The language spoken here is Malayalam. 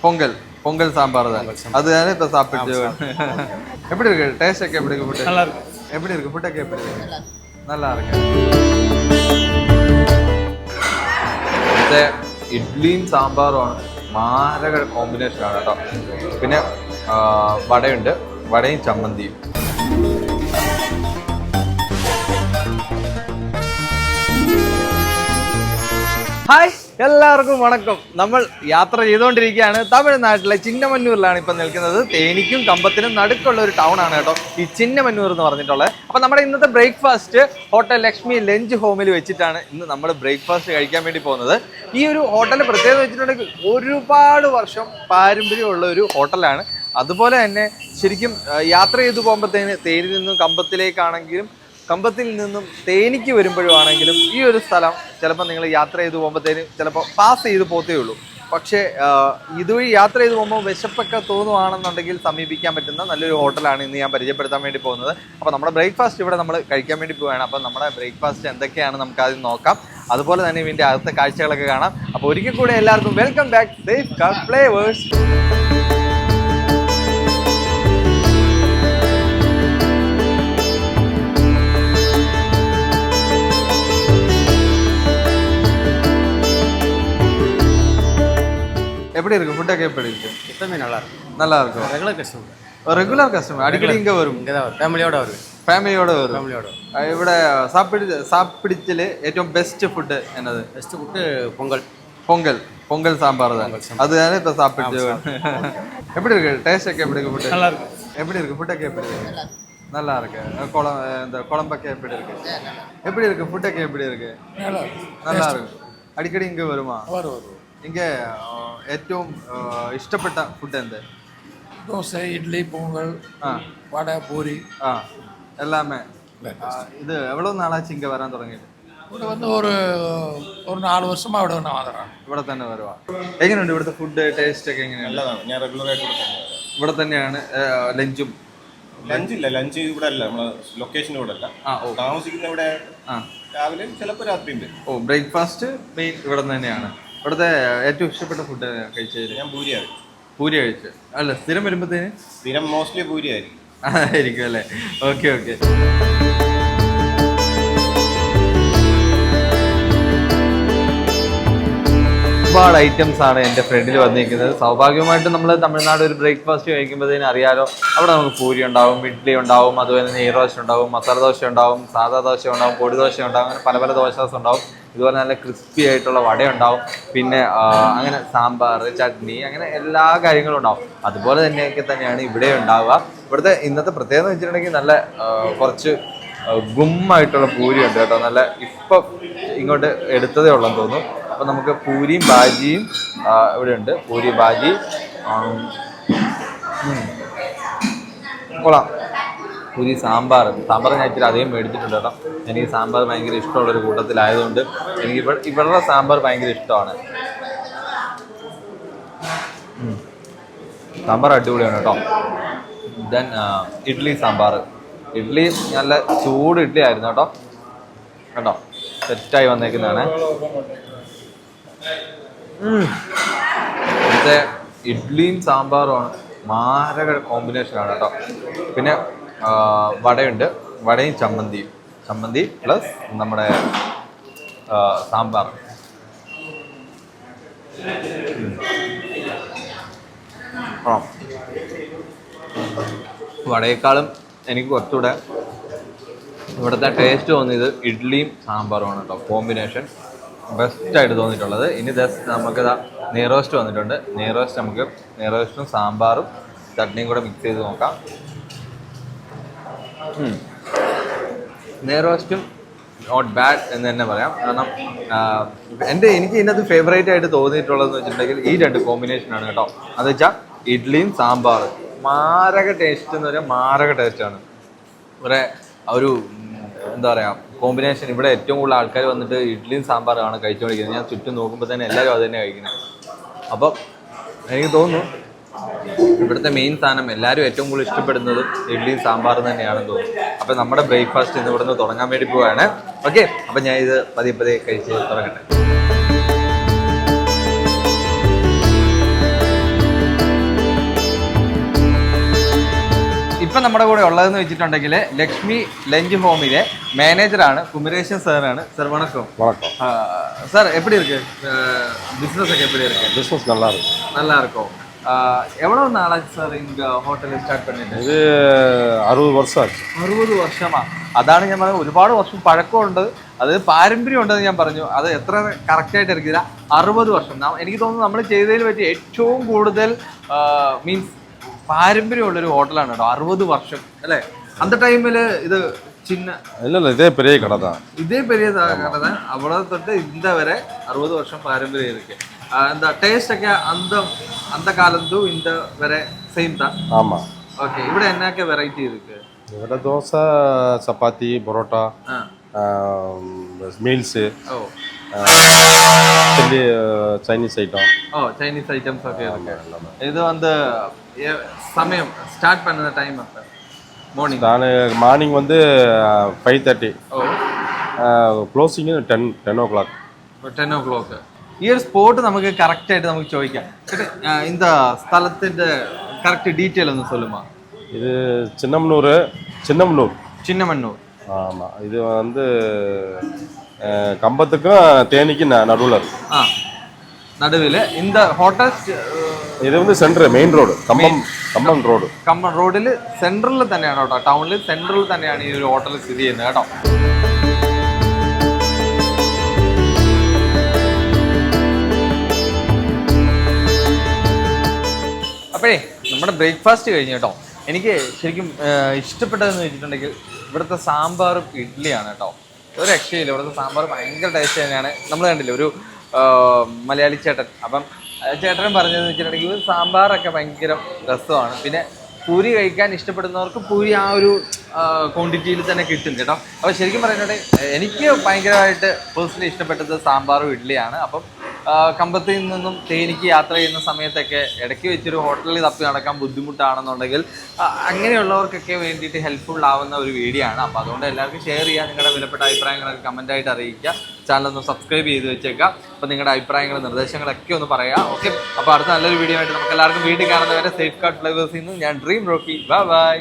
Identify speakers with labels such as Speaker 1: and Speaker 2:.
Speaker 1: பொங்கல் பொங்கல் சாம்பார் தான். அதுதானே இப்போ சாப்பிட்டு எப்படி இருக்கு? டேஸ்ட் எப்படி இருக்கு? ஃபுட்டு
Speaker 2: நல்லா இருக்கு.
Speaker 1: எப்படி இருக்கு? ஃபுட்டൊക്കെ எப்படி இருக்கு? நல்லா இருக்கு. ഇവിടുത്തെ ഇഡ്ഡലിയും സാമ്പാറുമാണ് മാരക കോമ്പിനേഷനാണ് കേട്ടോ. പിന്നെ വടയുണ്ട്, വടയും ചമ്മന്തിയും. ഹായ്, എല്ലാവർക്കും വണക്കം. നമ്മൾ യാത്ര ചെയ്തുകൊണ്ടിരിക്കുകയാണ്. തമിഴ്നാട്ടിലെ ചിന്നമന്നൂരിലാണ് ഇപ്പം നിൽക്കുന്നത്. തേനിക്കും കമ്പത്തിനും നടുക്കുള്ള ഒരു ടൗൺ ആണ് കേട്ടോ ഈ ചിന്നമന്നൂർ എന്ന് പറഞ്ഞിട്ടുള്ളത്. അപ്പം നമ്മുടെ ഇന്നത്തെ ബ്രേക്ക്ഫാസ്റ്റ് ഹോട്ടൽ ലക്ഷ്മി ലഞ്ച് ഹോമിൽ വെച്ചിട്ടാണ് ഇന്ന് നമ്മൾ ബ്രേക്ക്ഫാസ്റ്റ് കഴിക്കാൻ വേണ്ടി പോകുന്നത്. ഈ ഒരു ഹോട്ടലിൽ പ്രത്യേകത വെച്ചിട്ടുണ്ടെങ്കിൽ ഒരുപാട് വർഷം പാരമ്പര്യമുള്ള ഒരു ഹോട്ടലാണ്. അതുപോലെ തന്നെ ശരിക്കും യാത്ര ചെയ്തു പോകുമ്പോഴത്തേന് തേനിൽ നിന്നും കമ്പത്തിലേക്കാണെങ്കിലും കമ്പത്തിൽ നിന്നും തേനിക്ക് വരുമ്പോഴുമാണെങ്കിലും ഈ ഒരു സ്ഥലം ചിലപ്പോൾ നിങ്ങൾ യാത്ര ചെയ്ത് പോകുമ്പോഴത്തേനും ചിലപ്പോൾ പാസ് ചെയ്ത് പോത്തേ ഉള്ളൂ. പക്ഷേ ഇതുവഴി യാത്ര ചെയ്ത് പോകുമ്പോൾ വിശപ്പൊക്കെ തോന്നുവാണെന്നുണ്ടെങ്കിൽ സമീപിക്കാൻ പറ്റുന്ന നല്ലൊരു ഹോട്ടലാണ് ഇന്ന് ഞാൻ പരിചയപ്പെടുത്താൻ വേണ്ടി പോകുന്നത്. അപ്പോൾ നമ്മുടെ ബ്രേക്ക്ഫാസ്റ്റ് ഇവിടെ നമ്മൾ കഴിക്കാൻ വേണ്ടി പോവുകയാണ്. അപ്പോൾ നമ്മുടെ ബ്രേക്ക്ഫാസ്റ്റ് എന്തൊക്കെയാണ് നമുക്ക് ആദ്യം നോക്കാം. അതുപോലെ തന്നെ ഇതിൻ്റെ അകത്തെ കാഴ്ചകളൊക്കെ കാണാം. അപ്പോൾ ഒരിക്കൽ കൂടെ എല്ലാവർക്കും welcome back safe car flavours. எப்படி இருக்கு? ஃபுட்டൊക്കെ எப்படி இருக்கு?
Speaker 2: எப்பவுமே நல்லா இருக்கு.
Speaker 1: நல்லா இருக்கும். ரெகுலர் கஸ்டமர் அடிக்கடி இங்கே வரும்.
Speaker 2: இங்கே தான் ஃபேமிலியோட வரும்.
Speaker 1: ഫാമിലിയോടെ വരും. ഇവിടെ സാപ്പിടിച്ചില് ഏറ്റവും ബെസ്റ്റ് ഫുഡ് എന്നത്?
Speaker 2: ബെസ്റ്റ് ഫുഡ് പൊങ്കൽ
Speaker 1: பொங்கல் பொங்கல் சாம்பார் தான். அதுதானே இப்போ சாப்பிட்டு எப்படி இருக்கு? டேஸ்ட் எப்படி இருக்கு? ஃபுட்டு
Speaker 2: நல்லா இருக்கு.
Speaker 1: எப்படி இருக்கு? ஃபுட்டൊക്കെ எப்படி இருக்கு? நல்லா இருக்கு. இந்த குழம்பொക്കെ எப்படி இருக்கு? எப்படி இருக்கு? ஃபுட்டொക്കെ எப்படி இருக்கு? நல்லா இருக்கு. അടിക്കടി ഇങ്ങ് വരുമാ? இங்கே ഏറ്റവും ഇഷ്ടപ്പെട്ട ഫുഡ് എന്ത്?
Speaker 3: தோசை, இட்லி, பொங்கல், வடை, பூரி
Speaker 1: எல்லாமே. இது எவ்வளோ நாளாச்சு இங்கே வராൻ തുടങ്ങിയിട്ട്?
Speaker 3: ഇവിടെ വന്ന് ഒരു 4 വർഷமாக ഇവിടെ തന്നെ വന്നതാണ്.
Speaker 1: ഇവിടെ തന്നെ വരുവാ. എങ്ങനെയുണ്ട് ഇവിടുത്തെ ഫുഡ് ടേസ്റ്റ് ഒക്കെ? എങ്ങനെയാണ്?
Speaker 4: ഞാൻ റെഗുലറായിട്ട്
Speaker 1: ഇവിടെ തന്നെയാണ് ലഞ്ചും?
Speaker 4: ലഞ്ചില്ല, ലഞ്ച് ഇവിടെ അല്ല, നമ്മള് ലൊക്കേഷൻ ഇവിടെ അല്ല, താമസിക്കുന്ന ഇവിടെ. രാവിലെ ചിലപ്പോൾ രാത്രി ഉണ്ട്.
Speaker 1: ഓ, ബ്രേക്ക്ഫാസ്റ്റ് മെയിൻ ഇവിടെ തന്നെയാണ്. ഇവിടുത്തെ ഏറ്റവും ഇഷ്ടപ്പെട്ട ഫുഡ് കഴിച്ചത്?
Speaker 4: ഞാൻ പൂരിയാണ്.
Speaker 1: പൂരി കഴിച്ചു. അല്ല, സ്ഥിരം വരുമ്പോഴത്തേന്?
Speaker 4: സ്ഥിരം മോസ്റ്റ്ലി പൂരി ആയിരിക്കും.
Speaker 1: ആയിരിക്കും അല്ലേ? Okay okay. ഒരുപാട് ഐറ്റംസ് ആണ് എൻ്റെ ഫ്രണ്ടിൽ വന്നിരിക്കുന്നത്. സ്വാഭാവികമായിട്ടും നമ്മൾ തമിഴ്നാട് ഒരു ബ്രേക്ക്ഫാസ്റ്റ് കഴിക്കുമ്പോഴത്തേന് അറിയാലോ, അവിടെ നമുക്ക് പൂരി ഉണ്ടാവും, ഇഡ്ഡലി ഉണ്ടാവും, അതുപോലെ നെയ് റോസ്റ്റ് ഉണ്ടാവും, മസാല ദോശ ഉണ്ടാവും, സാധാ ദോശ ഉണ്ടാവും, പൊടി ദോശ ഉണ്ടാവും, അങ്ങനെ പല പല ദോശസ് ഉണ്ടാവും. ഇതുപോലെ നല്ല ക്രിസ്പി ആയിട്ടുള്ള വട ഉണ്ടാവും. പിന്നെ അങ്ങനെ സാമ്പാർ, ചട്നി, അങ്ങനെ എല്ലാ കാര്യങ്ങളും ഉണ്ടാവും. അതുപോലെ തന്നെയാണ് ഇവിടെ ഉണ്ടാവുക. ഇവിടുത്തെ ഇന്നത്തെ പ്രത്യേകത എന്ന് വെച്ചിട്ടുണ്ടെങ്കിൽ നല്ല കുറച്ച് ഗുമ്മായിട്ടുള്ള പൂരി ഉണ്ട് കേട്ടോ. നല്ല ഇപ്പം ഇങ്ങോട്ട് എടുത്തതേ ഉള്ളെന്ന് തോന്നുന്നു. അപ്പോൾ നമുക്ക് പൂരിയും ബാജിയും ഇവിടെ ഉണ്ട്. പൂരി ബാജി കൊള്ളാം. പൂരി സാമ്പാർ ഞാൻ ഇച്ചിരി അധികം മേടിച്ചിട്ടുണ്ട് കേട്ടോ. എനിക്ക് സാമ്പാർ ഭയങ്കര ഇഷ്ടമുള്ളൊരു കൂട്ടത്തിലായതുകൊണ്ട് എനിക്ക് ഇവരുടെ സാമ്പാർ ഭയങ്കര ഇഷ്ടമാണ്. സാമ്പാർ അടിപൊളിയാണ് കേട്ടോ. ദെൻ ഇഡ്ഡലി സാമ്പാർ. ഇഡ്ഡലി നല്ല ചൂട് ഇഡ്ഡലി ആയിരുന്നു കേട്ടോ. കേട്ടോ, സെറ്റായി വന്നേക്കുന്നതാണ്. ഇവിടുത്തെ ഇഡ്ഡലിയും സാമ്പാറുമാണ് മാരക കോമ്പിനേഷനാണ് കേട്ടോ. പിന്നെ വടയുണ്ട്, വടയും ചമ്മന്തി പ്ലസ് നമ്മുടെ സാമ്പാർ. വടയേക്കാളും എനിക്ക് കുറച്ചുകൂടെ ഇവിടുത്തെ ടേസ്റ്റ് തോന്നിയത് ഇഡ്ഡലിയും സാമ്പാറുമാണ് കേട്ടോ. കോമ്പിനേഷൻ ബെസ്റ്റായിട്ട് തോന്നിയിട്ടുള്ളത്. ഇനി നമുക്ക് നെയ് റോസ്റ്റ് വന്നിട്ടുണ്ട്. നെയ് റോസ്റ്റും സാമ്പാറും ചട്നിയും കൂടെ മിക്സ് ചെയ്ത് നോക്കാം. നെയ് റോസ്റ്റും നോട്ട് ബാഡ് എന്ന് തന്നെ പറയാം. കാരണം എനിക്ക് ഇതിനകത്ത് ഫേവറേറ്റ് ആയിട്ട് തോന്നിയിട്ടുള്ളതെന്ന് വെച്ചിട്ടുണ്ടെങ്കിൽ ഈ രണ്ട് കോമ്പിനേഷനാണ് കേട്ടോ. അത് വെച്ചാൽ ഇഡ്ഡലിയും സാമ്പാറും മാരക ടേസ്റ്റ് എന്ന് പറയാം. മാരക ടേസ്റ്റാണ്. ഇവിടെ ഒരു എന്താ പറയുക കോമ്പിനേഷൻ. ഇവിടെ ഏറ്റവും കൂടുതൽ ആൾക്കാർ വന്നിട്ട് ഇഡ്ഡലിയും സാമ്പാറുമാണ് കഴിച്ചുകൊണ്ടിരിക്കുന്നത്. ഞാൻ ചുറ്റും നോക്കുമ്പോൾ തന്നെ എല്ലാവരും അത് തന്നെ കഴിക്കുന്നത്. അപ്പം എനിക്ക് തോന്നുന്നു ഇവിടുത്തെ മെയിൻ സാധനം എല്ലാവരും ഏറ്റവും കൂടുതൽ ഇഷ്ടപ്പെടുന്നതും ഇഡ്ഡലിയും സാമ്പാറും തന്നെയാണെന്ന് തോന്നുന്നു. അപ്പം നമ്മുടെ ബ്രേക്ക്ഫാസ്റ്റ് ഇന്ന് ഇവിടുന്ന് തുടങ്ങാൻ വേണ്ടി പോവുകയാണ്. ഓക്കെ, അപ്പം ഞാൻ ഇത് പതിയെ കഴിച്ച് തുടങ്ങട്ടെ. ഇപ്പം നമ്മുടെ കൂടെ ഉള്ളതെന്ന് വെച്ചിട്ടുണ്ടെങ്കിൽ ലക്ഷ്മി ലഞ്ച് ഹോമിലെ മാനേജറാണ് കുമരേശൻ സാറാണ്. സാർ വണക്കം.
Speaker 5: வணக்கம்.
Speaker 1: சார் எப்படி இருக்கு பிஸ்னஸ் எப்படி இருக்கு?
Speaker 5: பிஸ்னஸ் நல்லா இருக்கு.
Speaker 1: நல்லா இருக்கும். எவ்வளவு நாளாச்சு சார் இங்க ഹോട്ടൽ സ്റ്റാർട്ട് பண்ணிட்டு?
Speaker 5: ഇത് 60 വർഷം ആச்சு.
Speaker 1: 60 വർഷമാ. അതാണ് ഞാൻ പറഞ്ഞത്, ഒരുപാട് വർഷം പഴക്കമുണ്ട്, അത് പാരമ്പര്യം ഉണ്ടെന്ന് ഞാൻ പറഞ്ഞു. അത് എത്ര കറക്റ്റായിട്ട് എടുക്കില്ല, 60 വർഷം. എനിക്ക് തോന്നുന്നു നമ്മൾ ചെയ്തതിൽ പറ്റി ഏറ്റവും കൂടുതൽ മീൻസ് പാരമ്പര്യമുള്ളൊരു ഹോട്ടലാണ് കേട്ടോ. 60 വർഷം അല്ലേ? അന്ത ടൈമില് ഇത് ചിന്ന
Speaker 5: இல்ல இதே பெரிய கடை தான்.
Speaker 1: இதே பெரிய கடை தான். അവിടെ തൊട്ട് இந்த വരെ 60 വർഷം പാരമ്പര്യം இருக்கு. എന്താ ടേസ്റ്റ് ഒക്കെ அந்த കാലത്തും இந்த വരെ സെയിം தான்.
Speaker 5: ஆமா.
Speaker 1: ஓகே. ഇവിടെ എന്നൊക്കെ വെറൈറ്റി இருக்கு?
Speaker 5: ഇവിടെ dosa, chapati, parotta, meals, chilli, Chinese item.
Speaker 1: ഓ, ചൈനീസ് ഐറ്റംസ് ഒക്കെ இருக்கு. இது வந்து സമയം സ്റ്റാർട്ട് பண்ணுற டைம் அப்போ மார்னிங்?
Speaker 5: மார்னிங் வந்து 5:30.
Speaker 1: ഓ.
Speaker 5: Closing 10 o'clock.
Speaker 1: 10 o'clock. ഈ ഒരു സ്പോട്ട് നമുക്ക് കറക്റ്റ് ആയിട്ട് നമുക്ക് ചോദിക്കാം. இந்த സ്ഥലത്തിന്റെ കറക്റ്റ് ഡീറ്റെയിൽ ഒന്ന് சொல்லுமா?
Speaker 5: இது சின்னமனூர்.
Speaker 1: சின்னமன்னூர்.
Speaker 5: ஆமாம். இது வந்து கம்பத்துக்கும் தேனிக்கும் நடுவில் இருக்கு.
Speaker 1: നടുവില് இந்த ഹോട്ടൽ
Speaker 5: ഇത് வந்து സെൻട്രൽ മെയിൻ റോഡ്, കമ്പം റോഡ്.
Speaker 1: കമ്പം റോഡിൽ സെൻട്രലിൽ തന്നെയാണ് കേട്ടോ, ടൗണിൽ സെൻട്രലിൽ തന്നെയാണ് ഈ ഒരു ഹോട്ടൽ സ്ഥിതി ചെയ്യുന്നത് കേട്ടോ. അപ്പോഴേ നമ്മുടെ ബ്രേക്ക്ഫാസ്റ്റ് കഴിഞ്ഞു കേട്ടോ. എനിക്ക് ശരിക്കും ഇഷ്ടപ്പെട്ടതെന്ന് വെച്ചിട്ടുണ്ടെങ്കിൽ ഇവിടുത്തെ സാമ്പാറും ഇഡ്ഡലിയാണ് കേട്ടോ. ഒരു രക്ഷയില്ല, ഇവിടുത്തെ സാമ്പാർ ഭയങ്കര ടേസ്റ്റ് തന്നെയാണ്. നമ്മൾ കണ്ടില്ലേ ഒരു മലയാളി ചേട്ടൻ, അപ്പം ചേട്ടനും പറഞ്ഞതെന്ന് വെച്ചിട്ടുണ്ടെങ്കിൽ സാമ്പാറൊക്കെ ഭയങ്കര രസമാണ്. പിന്നെ പൂരി കഴിക്കാൻ ഇഷ്ടപ്പെടുന്നവർക്ക് പൂരി ആ ഒരു ക്വാണ്ടിറ്റിയിൽ തന്നെ കിട്ടും കേട്ടോ. അപ്പോൾ ശരിക്കും പറയുന്നുണ്ടെങ്കിൽ എനിക്ക് ഭയങ്കരമായിട്ട് പേഴ്സണലി ഇഷ്ടപ്പെട്ടത് സാമ്പാറും ഇഡ്ഡലിയാണ്. അപ്പം കമ്പത്തിൽ നിന്നും തേനിക്ക് യാത്ര ചെയ്യുന്ന സമയത്തൊക്കെ ഇടയ്ക്ക് വെച്ചൊരു ഹോട്ടലിൽ തപ്പി നടക്കാൻ ബുദ്ധിമുട്ടാണെന്നുണ്ടെങ്കിൽ അങ്ങനെയുള്ളവർക്കൊക്കെ വേണ്ടിയിട്ട് ഹെൽപ്ഫുൾ ആവുന്ന ഒരു വീഡിയോ ആണ്. അപ്പോൾ അതുകൊണ്ട് എല്ലാവർക്കും ഷെയർ ചെയ്യുക, നിങ്ങളുടെ വിലപ്പെട്ട അഭിപ്രായങ്ങളൊക്കെ കമൻറ്റായിട്ട് അറിയിക്കുക, ചാനലൊന്ന് സബ്സ്ക്രൈബ് ചെയ്ത് വെച്ചേക്കാം. അപ്പോൾ നിങ്ങളുടെ അഭിപ്രായങ്ങളും നിർദ്ദേശങ്ങളൊക്കെ ഒന്ന് പറയാം. ഓക്കെ, അപ്പോൾ അടുത്ത നല്ലൊരു വീഡിയോ ആയിട്ട് നമുക്ക് എല്ലാവർക്കും വീട്ടിൽ കാണുന്നവരെ സേഫ് ഗാർഡ് ഫ്ലേവേഴ്സിൽ നിന്ന് ഞാൻ ഡ്രീം റോക്കി. Bye bye.